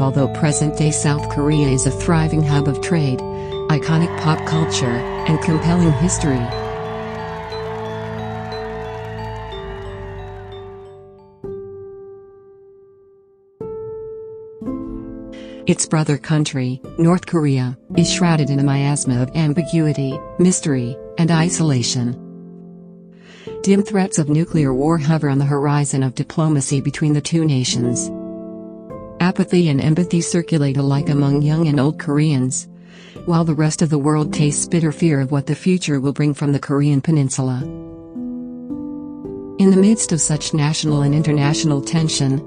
although present-day South Korea is a thriving hub of trade, iconic pop culture, and compelling history. Its brother country, North Korea, is shrouded in a miasma of ambiguity, mystery, and isolation. Dim threats of nuclear war hover on the horizon of diplomacy between the two nations. Apathy and empathy circulate alike among young and old Koreans, while the rest of the world tastes bitter fear of what the future will bring from the Korean peninsula. In the midst of such national and international tension,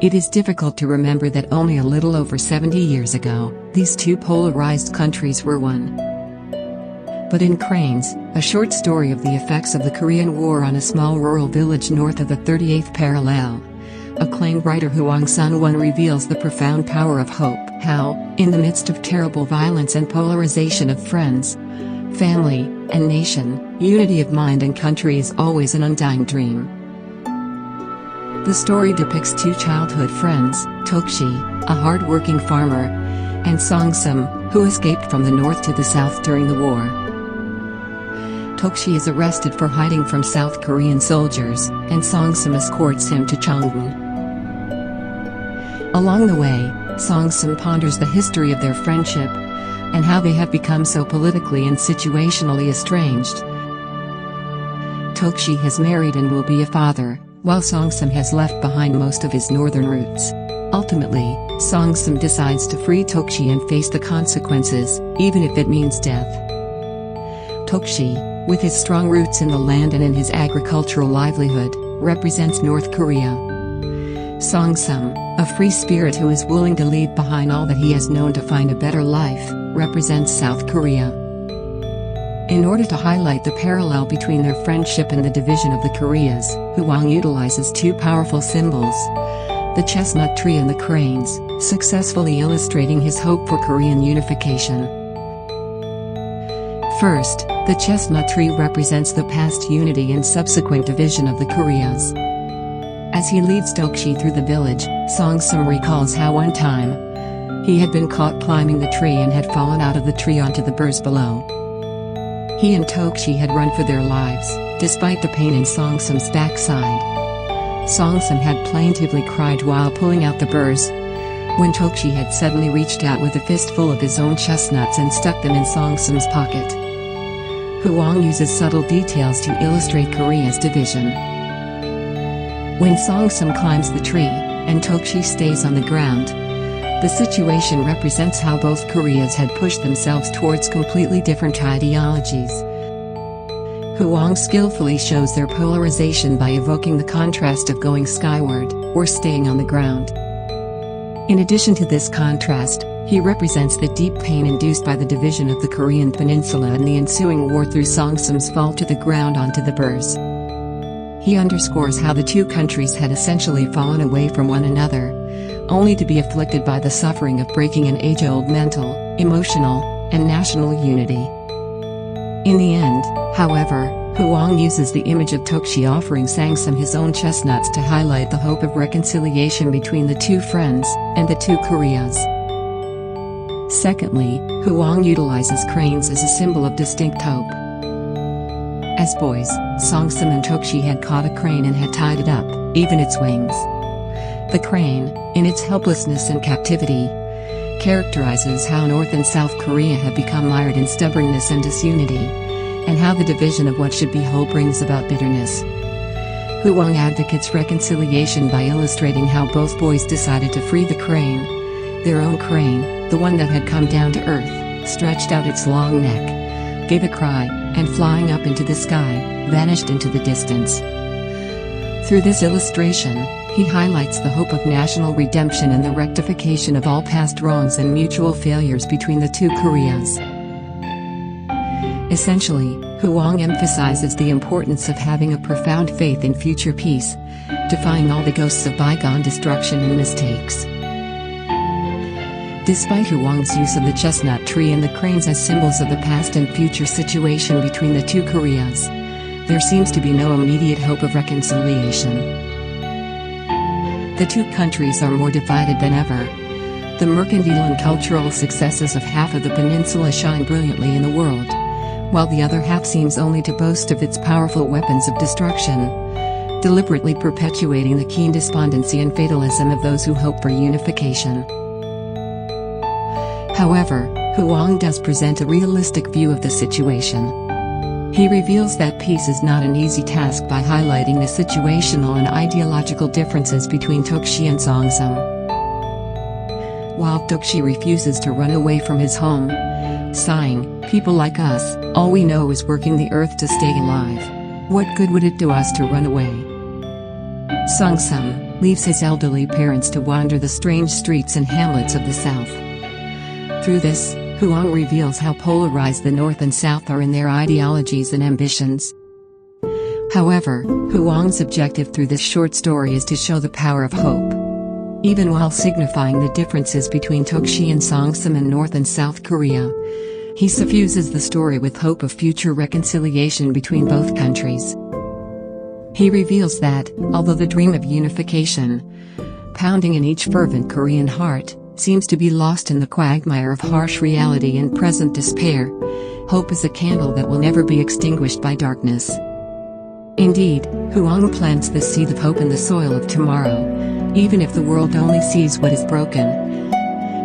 it is difficult to remember that only a little over 70 years ago, these two polarized countries were one. But in Cranes, a short story of the effects of the Korean War on a small rural village north of the 38th parallel, acclaimed writer Hwang Sun-won reveals the profound power of hope. How, in the midst of terrible violence and polarization of friends, family, and nation, unity of mind and country is always an undying dream. The story depicts two childhood friends, Tokshi, a hard-working farmer, and Song-sum, who escaped from the north to the south during the war. Tokshi is arrested for hiding from South Korean soldiers, and Song-sum escorts him to Changwon. Along the way, Song-sum ponders the history of their friendship, and how they have become so politically and situationally estranged. Tokshi has married and will be a father, while Song-sum has left behind most of his northern roots. Ultimately, Song-sum decides to free Tokshi and face the consequences, even if it means death. Tokshi, with his strong roots in the land and in his agricultural livelihood, represents North Korea. Song-sum, a free spirit who is willing to leave behind all that he has known to find a better life, represents South Korea. In order to highlight the parallel between their friendship and the division of the Koreas, Hwang utilizes two powerful symbols, the chestnut tree and the cranes, successfully illustrating his hope for Korean unification. First, the chestnut tree represents the past unity and subsequent division of the Koreas. As he leads Tokshi through the village, Song-sum recalls how one time, he had been caught climbing the tree and had fallen out of the tree onto the burrs below. He and Tokshi had run for their lives, despite the pain in Song-sum's backside. Song-sum had plaintively cried while pulling out the burrs, when Tokshi had suddenly reached out with a fistful of his own chestnuts and stuck them in Song-sum's pocket. Hwang uses subtle details to illustrate Korea's division. When Song-sum climbs the tree, and Tokshi stays on the ground, the situation represents how both Koreas had pushed themselves towards completely different ideologies. Hwang skillfully shows their polarization by evoking the contrast of going skyward, or staying on the ground. In addition to this contrast, he represents the deep pain induced by the division of the Korean peninsula and the ensuing war through Song-sum's fall to the ground onto the burrs. He underscores how the two countries had essentially fallen away from one another, only to be afflicted by the suffering of breaking an age-old mental, emotional, and national unity. In the end, however, Hwang uses the image of Tokshi offering Song-sum his own chestnuts to highlight the hope of reconciliation between the two friends, and the two Koreas. Secondly, Hwang utilizes cranes as a symbol of distinct hope. As boys, Song-sum and Tokshi had caught a crane and had tied it up, even its wings. The crane, in its helplessness and captivity, characterizes how North and South Korea have become mired in stubbornness and disunity, and how the division of what should be whole brings about bitterness. Hwang advocates reconciliation by illustrating how both boys decided to free the crane. Their own crane, the one that had come down to earth, stretched out its long neck, gave a cry, and flying up into the sky, vanished into the distance. Through this illustration, he highlights the hope of national redemption and the rectification of all past wrongs and mutual failures between the two Koreas. Essentially, Hwang emphasizes the importance of having a profound faith in future peace, defying all the ghosts of bygone destruction and mistakes. Despite Hwang's use of the chestnut tree and the cranes as symbols of the past and future situation between the two Koreas, there seems to be no immediate hope of reconciliation. The two countries are more divided than ever, The mercantile and cultural successes of half of the peninsula shine brilliantly in the world, while the other half seems only to boast of its powerful weapons of destruction, deliberately perpetuating the keen despondency and fatalism of those who hope for unification. However, Huang does present a realistic view of the situation. He reveals that peace is not an easy task by highlighting the situational and ideological differences between Toqi and Songtsum. While Toqi refuses to run away from his home, sighing, "People like us, all we know is working the earth to stay alive. What good would it do us to run away?" Songtsum leaves his elderly parents to wander the strange streets and hamlets of the south. Through this, Huang reveals how polarized the North and South are in their ideologies and ambitions. However, Huang's objective through this short story is to show the power of hope. Even while signifying the differences between Toqi and Songtsum and North and South Korea, he suffuses the story with hope of future reconciliation between both countries. He reveals that, although the dream of unification, pounding in each fervent Korean heart, seems to be lost in the quagmire of harsh reality and present despair, hope is a candle that will never be extinguished by darkness. Indeed, Huang plants the seed of hope in the soil of tomorrow, even if the world only sees what is broken,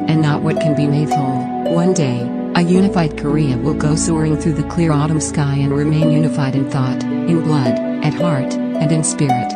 and not what can be made whole. One day, a unified Korea will go soaring through the clear autumn sky and remain unified in thought, in blood, at heart, and in spirit.